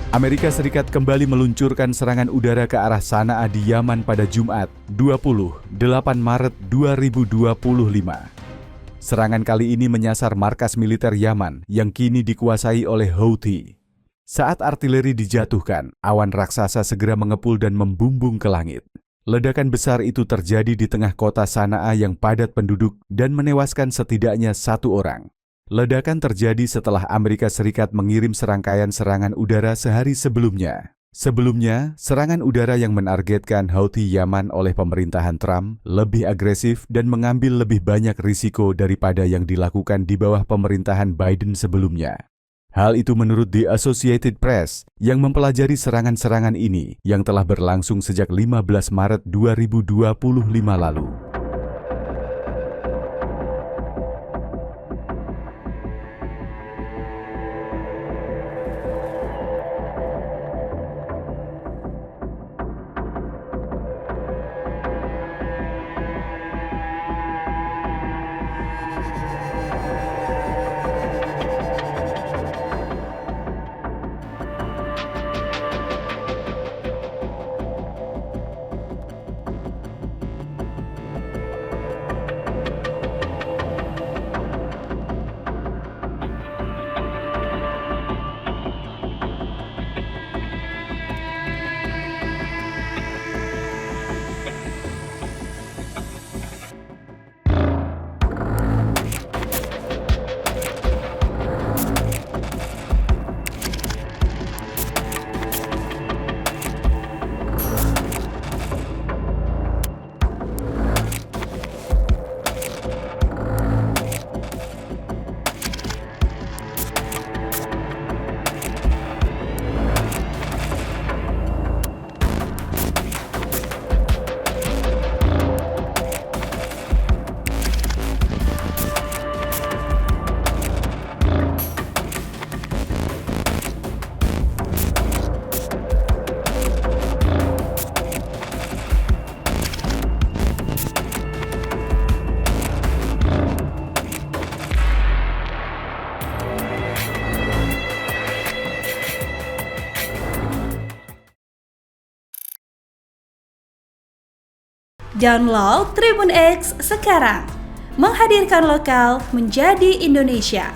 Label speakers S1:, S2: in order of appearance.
S1: Amerika Serikat kembali meluncurkan serangan udara ke arah Sanaa di Yaman pada Jumat, 28 Maret 2025. Serangan kali ini menyasar markas militer Yaman yang kini dikuasai oleh Houthi. Saat artileri dijatuhkan, awan raksasa segera mengepul dan membumbung ke langit. Ledakan besar itu terjadi di tengah kota Sanaa yang padat penduduk dan menewaskan setidaknya 1 orang. Ledakan terjadi setelah Amerika Serikat mengirim serangkaian serangan udara sehari sebelumnya. Sebelumnya, serangan udara yang menargetkan Houthi Yaman oleh pemerintahan Trump lebih agresif dan mengambil lebih banyak risiko daripada yang dilakukan di bawah pemerintahan Biden sebelumnya. Hal itu menurut The Associated Press yang mempelajari serangan-serangan ini yang telah berlangsung sejak 15 Maret 2025 lalu.
S2: Download Tribun X sekarang, menghadirkan lokal menjadi Indonesia.